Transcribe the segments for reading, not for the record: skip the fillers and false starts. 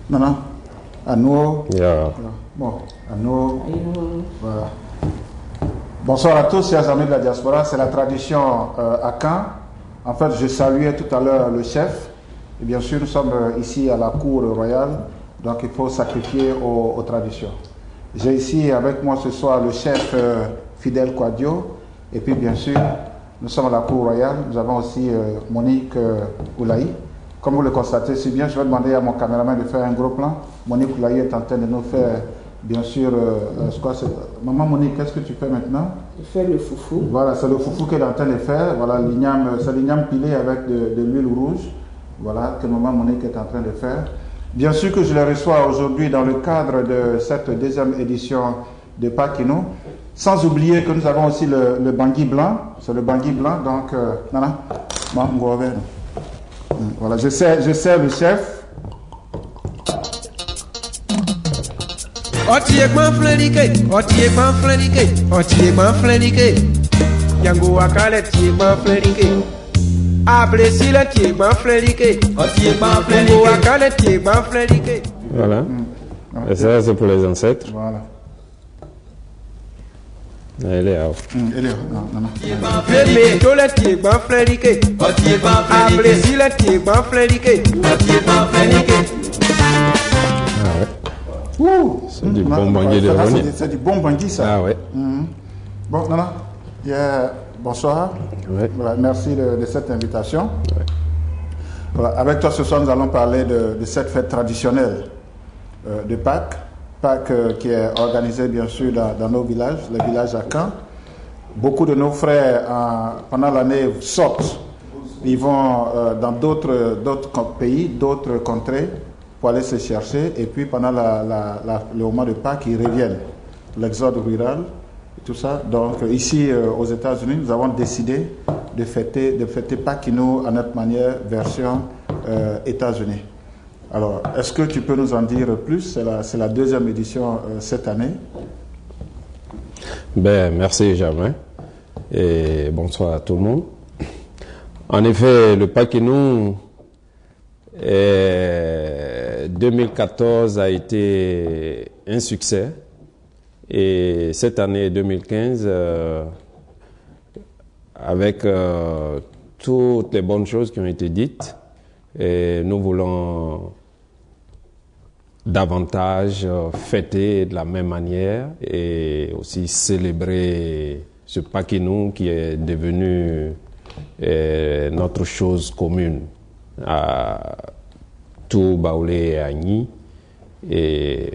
Non, non. Anouo. Yeah. Bon, Anouo. Voilà. Bonsoir à tous, chers amis de la diaspora. C'est la tradition à Caen. En fait, je saluais tout à l'heure le chef. Et bien sûr, nous sommes ici à la cour royale. Donc, il faut sacrifier aux traditions. J'ai ici avec moi ce soir le chef Fidel Quadio. Et puis, bien sûr, nous sommes à la cour royale. Nous avons aussi Monique Oulaï. Comme vous le constatez si bien, je vais demander à mon caméraman de faire un gros plan. Monique Oulaï est en train de nous faire, bien sûr, Maman Monique, qu'est-ce que tu fais maintenant? Je fais le foufou. Voilà, c'est le foufou qu'elle est en train de faire. Voilà, c'est l'igname pilé avec de l'huile rouge. Voilà, que Maman Monique est en train de faire. Bien sûr que je les reçois aujourd'hui dans le cadre de cette deuxième édition de Pakino. Sans oublier que nous avons aussi le bangui blanc. C'est le bangui blanc, donc, voilà, je sers le chef. Otiekman flenike, Yango wakale tiekman flenike, Ablesile tiekman flenike, Yango wakale tiekman flenike. Voilà. Et ça, c'est pour les ancêtres. Voilà. Elle est là. Elle est là. Non. Feme tole tiekman flenike, Ablesile tiekman flenike, Ah ouais. C'est du bon bangui de Rony. C'est du bon bangui, ça. Ah ouais. Bon, non. Bonsoir. Ouais. Voilà, merci de cette invitation. Ouais. Voilà, avec toi ce soir, nous allons parler de cette fête traditionnelle de Pâques. Pâques qui est organisée bien sûr dans nos villages, les villages à Caen. Beaucoup de nos frères, pendant l'année, sortent. Ils vont dans d'autres pays, d'autres contrées, pour aller se chercher. Et puis pendant le moment de Pâques, ils reviennent. L'exode rural, tout ça. Donc ici, aux États-Unis, nous avons décidé de fêter Pâquino à notre manière, version États-Unis. Alors, est-ce que tu peux nous en dire plus? C'est la deuxième édition cette année. Merci Germain et bonsoir à tout le monde. En effet, le Pakino 2014 a été un succès et cette année 2015, avec toutes les bonnes choses qui ont été dites, et nous voulons davantage fêter de la même manière et aussi célébrer ce Pakino qui est devenu notre chose commune à tout Baoulé et Agny et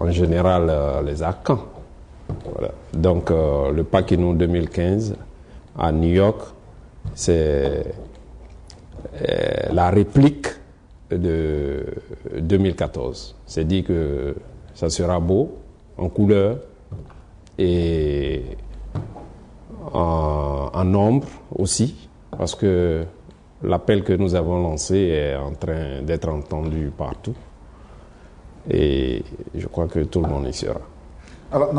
en général les Akans. Voilà. Donc le Pakino 2015 à New York, c'est la réplique de 2014. C'est dit que ça sera beau, en couleur et en nombre aussi, parce que l'appel que nous avons lancé est en train d'être entendu partout. Et je crois que tout le monde y sera. Alors,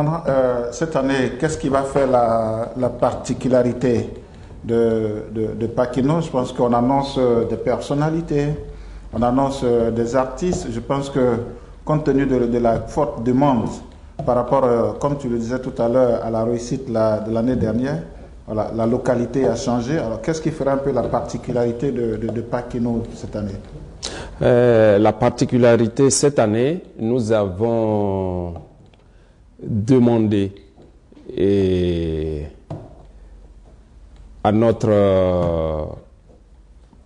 cette année, qu'est-ce qui va faire la particularité de Pakino? Je pense qu'on annonce des personnalités, on annonce des artistes. Je pense que, compte tenu de la forte demande par rapport, comme tu le disais tout à l'heure, à la réussite de l'année dernière, voilà, la localité a changé. Alors, qu'est-ce qui fera un peu la particularité de Pakino cette année? La particularité cette année, nous avons demandé à notre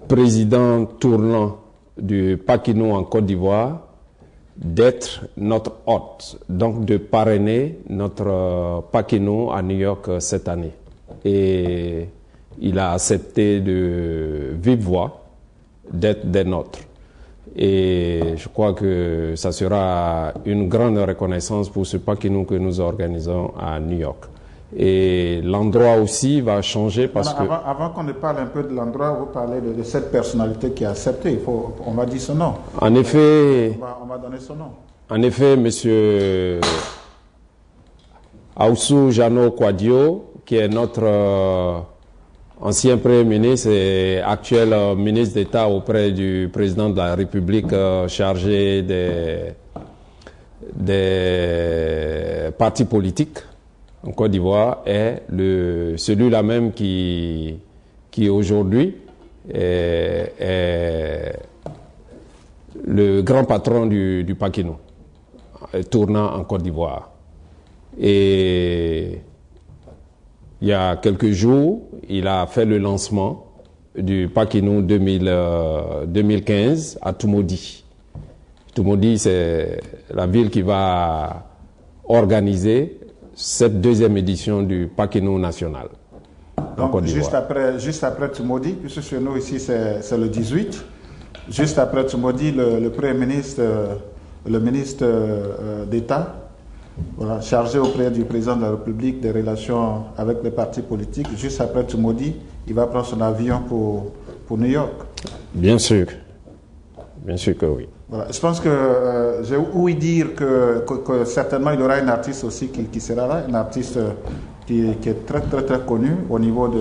président tournant du Pakino en Côte d'Ivoire d'être notre hôte, donc de parrainer notre Pakino à New York cette année. Et il a accepté de vive voix d'être des nôtres. Et je crois que ça sera une grande reconnaissance pour ce Pakino que nous organisons à New York. Et l'endroit aussi va changer parce que... Avant qu'on ne parle un peu de l'endroit, vous parlez de cette personnalité qui a accepté. On va dire son nom. En effet... On va donner son nom. En effet, monsieur Aoussou Jano Quadio, qui est notre ancien Premier ministre et actuel ministre d'État auprès du président de la République chargé des partis politiques en Côte d'Ivoire, est celui-là même qui aujourd'hui est le grand patron du Paquino, tournant en Côte d'Ivoire. Et il y a quelques jours, il a fait le lancement du Paquino 2015 à Toumoudi. Toumoudi, c'est la ville qui va organiser cette deuxième édition du Paquino national. Donc, juste après Toumoudi, puisque chez nous ici c'est le 18, juste après Toumoudi, le Premier ministre, le ministre d'État, voilà, chargé auprès du président de la République des relations avec les partis politiques, juste après Toumoudi, il va prendre son avion pour New York. Bien sûr que oui. Voilà. Je pense que j'ai ouï dire que certainement il y aura un artiste aussi qui sera là, un artiste qui est très très très connu au niveau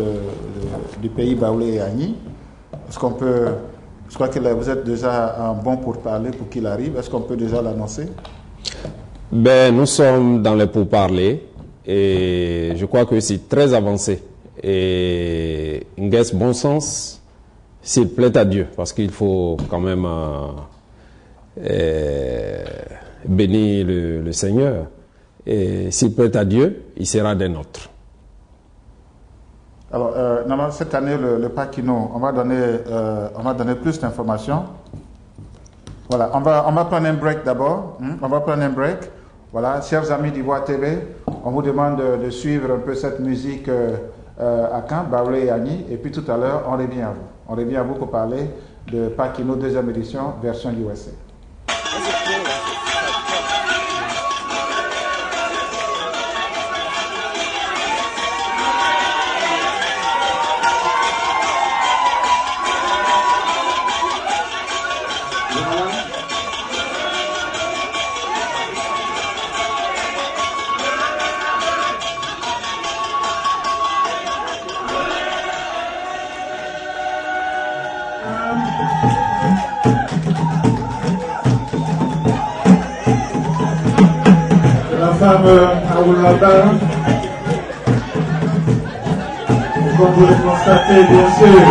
du pays Baoulé et Agni. Est-ce qu'on peut, je crois que vous êtes déjà en bon pour parler pour qu'il arrive, est-ce qu'on peut déjà l'annoncer? Nous sommes dans les pourparlers et je crois que c'est très avancé. Et Nguès bon sens, s'il plaît à Dieu, parce qu'il faut quand même bénir le Seigneur. Et s'il plaît à Dieu, il sera des nôtres. Alors, normalement, cette année, le Paquino, on va donner plus d'informations. Voilà, on va prendre un break d'abord. On va prendre un break. Voilà, chers amis d'Ivoire TV, on vous demande de suivre un peu cette musique à Caen, Baoulé et Agni. Et puis tout à l'heure, on revient à vous. On revient à vous pour parler de Paquino deuxième édition, version USA. Aoulaba, comme vous le constatez bien sûr.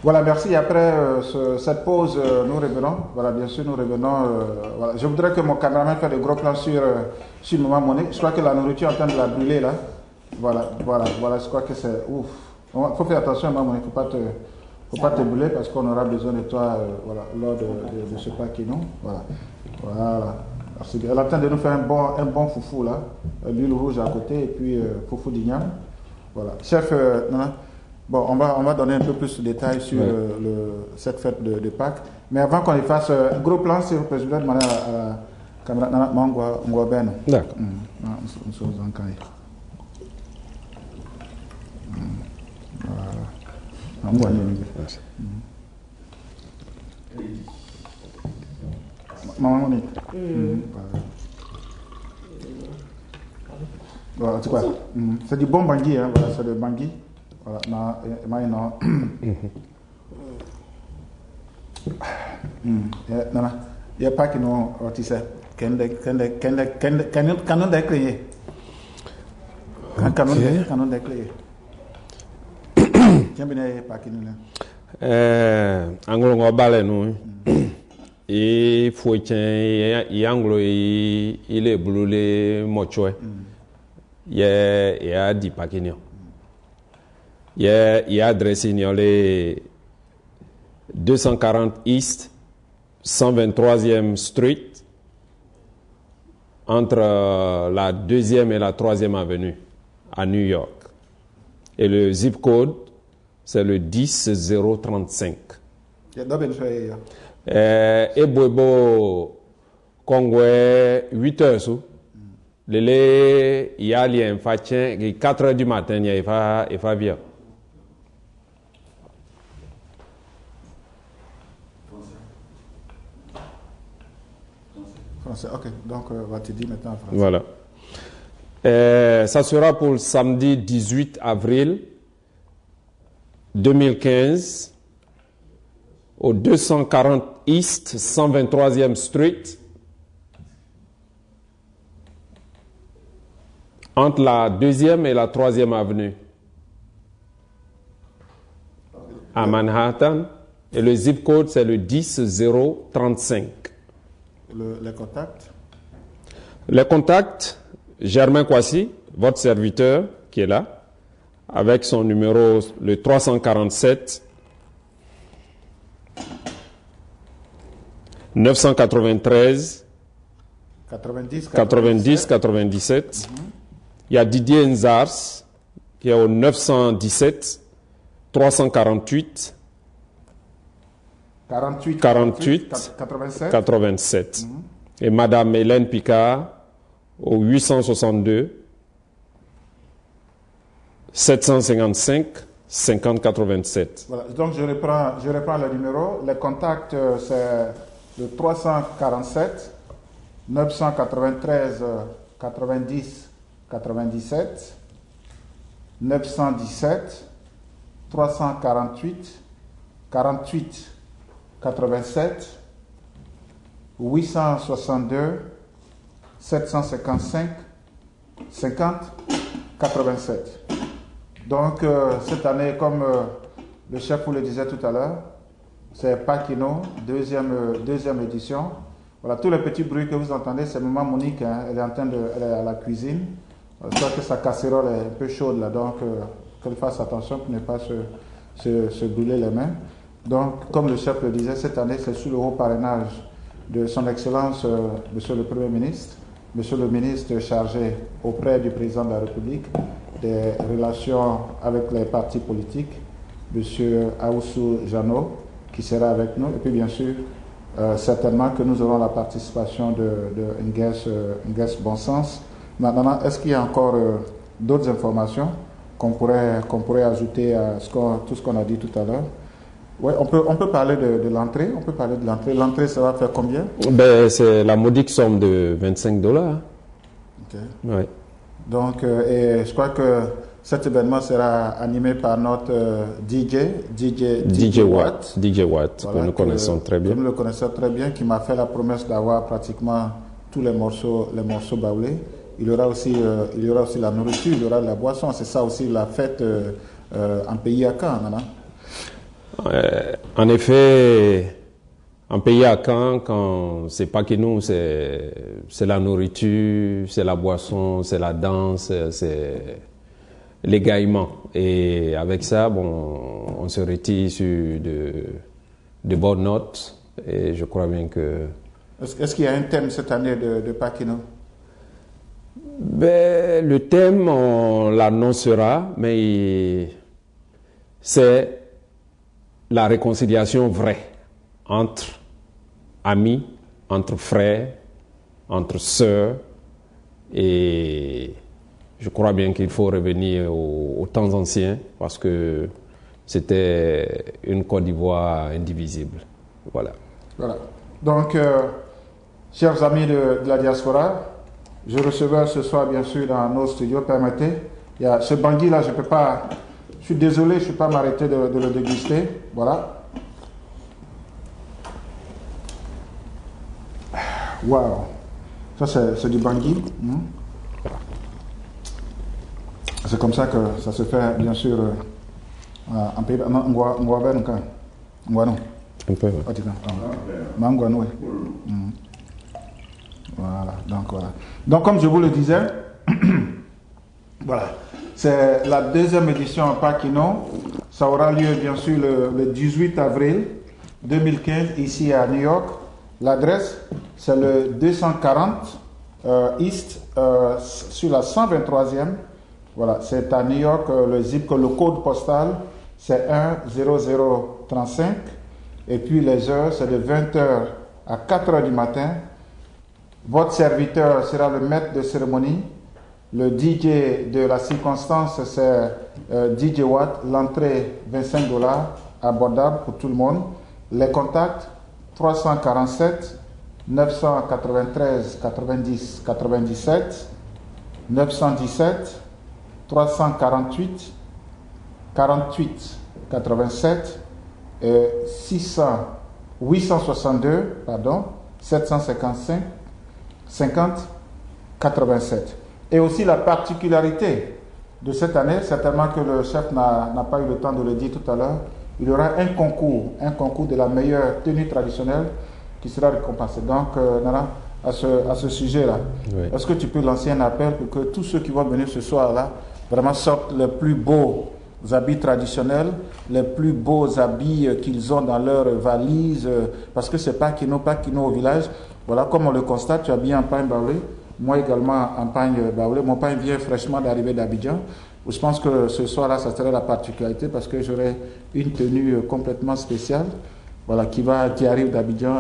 Voilà, merci. Après cette pause, nous revenons. Voilà, bien sûr, nous revenons. Voilà. Je voudrais que mon caméraman fasse de gros plans sur Maman Monique. Je crois que la nourriture est en train de la brûler là. Voilà. Je crois que c'est ouf. Il faut faire attention, Maman Monique. Faut pas te brûler parce qu'on aura besoin de toi lors de ce paquino. Voilà. Merci bien. Elle est en train de nous faire un bon foufou là. L'huile rouge à côté et puis foufou d'igname. Voilà. Chef, bon, on va donner un peu plus de détails sur cette fête de Pâques. Mais avant qu'on y fasse un gros plan, si vous pouvez demander à la caméra Nana Mangwa. D'accord. Merci. Maman Monique. Voilà, c'est quoi? C'est du bon bangui, hein, voilà, c'est le bangui. Voilà, il n'y a pas qui nous rôtissent. Canon d'éclayer. Canon d'éclayer. Tiens, bien, pas qui nous là. Anglo balé nous. Et faut y anglo il est brûlé mochoé. Il y a dit pas qu'il il y a adressé les 240 East 123e Street entre la 2e et la 3e avenue à New York. Et le zip code, c'est le 10035. Et Bobo Congo 8 heures sous. Il y a lien fatien 4 heures du matin il va bien. Français. Ok, donc va te dire maintenant en français. Voilà. Ça sera pour le samedi 18 avril 2015 au 240 East 123e Street entre la 2e et la 3e avenue à Manhattan et le zip code c'est le 10035. Les contacts? Les contacts, Germain Kwasi, votre serviteur qui est là, avec son numéro le 347 993 90 97. Il y a Didier Nzars qui est au 917 348 87. Et Madame Hélène Picard au 862 755 50 87. Voilà. Donc je reprends le numéro. Les contacts c'est le 347 993 90 97 917 348 48 87 862 755 50 87. Donc cette année, comme le chef vous le disait tout à l'heure, c'est Paquino, deuxième édition. Voilà, tous les petits bruits que vous entendez, c'est Maman Monique, hein, elle est à la cuisine. Je crois que sa casserole est un peu chaude là, donc qu'elle fasse attention pour ne pas se brûler les mains. Donc, comme le chef le disait, cette année, c'est sous le haut parrainage de son Excellence, Monsieur le Premier ministre, Monsieur le ministre chargé auprès du Président de la République des relations avec les partis politiques, Monsieur Aoussou Jano, qui sera avec nous, et puis bien sûr, certainement que nous aurons la participation de Nguès Bon Sens. Maintenant, est-ce qu'il y a encore d'autres informations qu'on pourrait ajouter à tout ce qu'on a dit tout à l'heure? Oui, on peut parler de l'entrée. On peut parler de l'entrée. L'entrée, ça va faire combien? C'est la modique somme de $25. Ok. Ouais. Donc, et je crois que cet événement sera animé par notre DJ Watt. DJ Watt, voilà, que nous connaissons très bien. Que nous le connaissons très bien, qui m'a fait la promesse d'avoir pratiquement tous les morceaux baoulés. Il y aura aussi la nourriture, il y aura de la boisson. C'est ça aussi la fête en pays à Caen, non? En effet, un pays à Caen, quand c'est pas que nous, c'est la nourriture, c'est la boisson, c'est la danse, c'est l'égaillement. Et avec ça, bon, on se retire sur de bonnes notes. Et je crois bien que... Est-ce qu'il y a un thème cette année de Paquino? Ben, le thème, on l'annoncera, mais c'est la réconciliation vraie entre amis, entre frères, entre sœurs, et je crois bien qu'il faut revenir aux temps anciens parce que c'était une Côte d'Ivoire indivisible. Voilà. Voilà. Donc, chers amis de la diaspora, je recevais ce soir, bien sûr, dans nos studios, permettez, il y a ce bangui là, je peux pas, je suis désolé, je ne peux pas m'arrêter de le déguster. Voilà. Waouh, ça c'est du bangui. C'est comme ça que ça se fait, bien sûr, en pays. Un peu. Voilà, donc comme je vous le disais, voilà, c'est la deuxième édition en Paquino. Ça aura lieu bien sûr le 18 avril 2015 ici à New York. L'adresse c'est le 240 East sur la 123e. Voilà, c'est à New York. Le code postal c'est 10035 et puis les heures c'est de 20h à 4h du matin. Votre serviteur sera le maître de cérémonie. Le DJ de la circonstance, c'est DJ Watt. L'entrée, $25, abordable pour tout le monde. Les contacts, 347 993 90 97, 917 348 48 87 et 862 755 50 87. Et aussi la particularité de cette année, certainement que le chef n'a pas eu le temps de le dire tout à l'heure, il y aura un concours de la meilleure tenue traditionnelle qui sera récompensé. Donc, Nana, à ce sujet-là, oui. Est-ce que tu peux lancer un appel pour que tous ceux qui vont venir ce soir-là vraiment sortent les plus beaux habits traditionnels, les plus beaux habits qu'ils ont dans leur valise, parce que c'est Paquino au village. Voilà, comme on le constate, tu as bien un pain baoulé, moi également un pain baoulé. Mon pain vient fraîchement d'arriver d'Abidjan. Je pense que ce soir-là, ça serait la particularité parce que j'aurai une tenue complètement spéciale, voilà, qui arrive d'Abidjan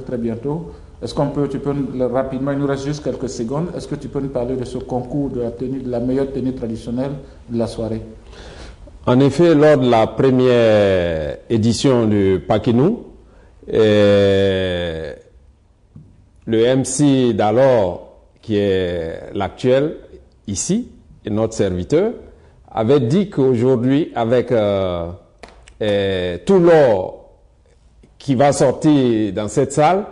très bientôt. Est-ce tu peux rapidement, il nous reste juste quelques secondes, est-ce que tu peux nous parler de ce concours de la meilleure tenue traditionnelle de la soirée? En effet, lors de la première édition du Paquino, le MC d'alors, qui est l'actuel ici, et notre serviteur, avait dit qu'aujourd'hui, avec tout l'or qui va sortir dans cette salle,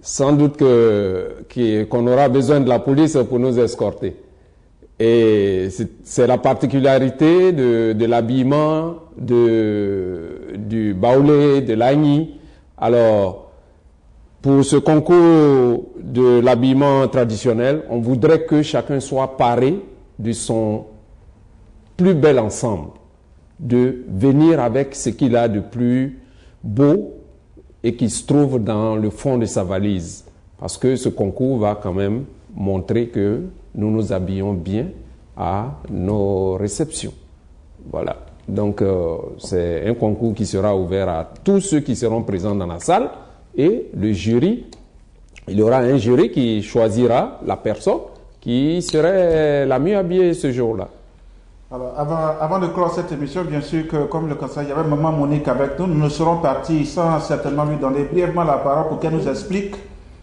sans doute qu'on aura besoin de la police pour nous escorter. Et c'est la particularité de l'habillement, du baoulé, de l'agni. Alors, pour ce concours de l'habillement traditionnel, on voudrait que chacun soit paré de son plus bel ensemble, de venir avec ce qu'il a de plus beau et qui se trouve dans le fond de sa valise. Parce que ce concours va quand même montrer que nous nous habillons bien à nos réceptions. Voilà. Donc, c'est un concours qui sera ouvert à tous ceux qui seront présents dans la salle. Et le jury, il y aura un jury qui choisira la personne qui serait la mieux habillée ce jour-là. Alors, avant de clore cette émission, bien sûr que, comme le conseil, il y avait Maman Monique avec nous. Nous serons partis sans certainement lui donner brièvement la parole pour qu'elle nous explique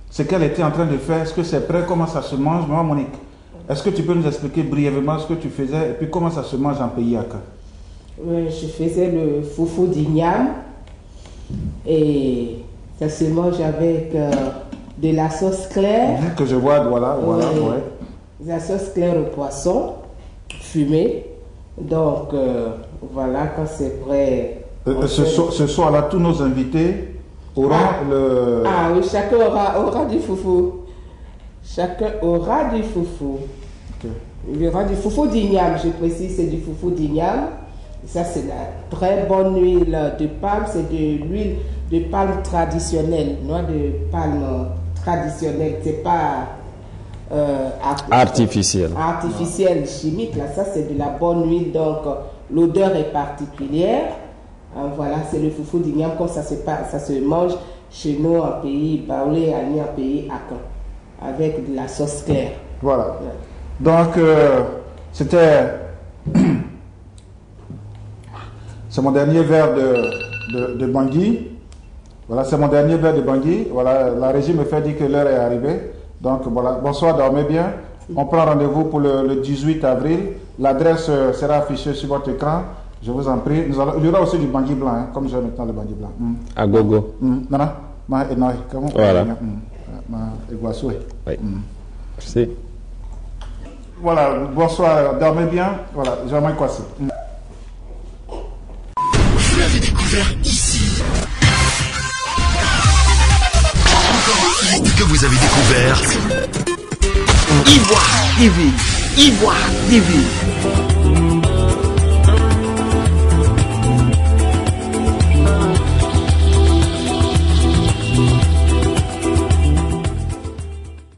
ce qu'elle était en train de faire. Est-ce que c'est prêt? Comment ça se mange? Maman Monique, est-ce que tu peux nous expliquer brièvement ce que tu faisais et puis comment ça se mange en pays à Caen? Oui, je faisais le foufou d'igname et ça se mange avec de la sauce claire. Que je vois, voilà. La sauce claire au poisson fumé. Donc, voilà, quand c'est prêt, Ce soir-là, tous nos invités auront le... Ah oui, chacun aura du foufou. Chacun aura du foufou. Okay. Il y aura du foufou d'igname, je précise, c'est du foufou d'igname. Ça, c'est la très bonne huile de palme. C'est de l'huile de palme traditionnelle, noix de palme traditionnelle. C'est pas artificielle. Artificielle, chimique. Là, ça, c'est de la bonne huile. Donc, l'odeur est particulière. Voilà, c'est le foufou d'igname comme ça se mange chez nous en pays baoulé, en pays akan, avec de la sauce claire. Voilà. Donc, c'était... C'est mon dernier verre de Bangui. Voilà, c'est mon dernier verre de Bangui. Voilà, la régie me fait dire que l'heure est arrivée. Donc, voilà, bonsoir, dormez bien. On prend rendez-vous pour le 18 avril. L'adresse sera affichée sur votre écran. Je vous en prie. Il y aura aussi du Bangui blanc, hein, comme j'ai maintenant le Bangui blanc. À gogo. Voilà. Oui. Merci. Voilà, bonsoir, dormez bien. Voilà, Jean-Marc Kwasi. Vous l'avez découvert ici. Encore un hit que vous avez découvert. Ivoire TV. Ivoire TV.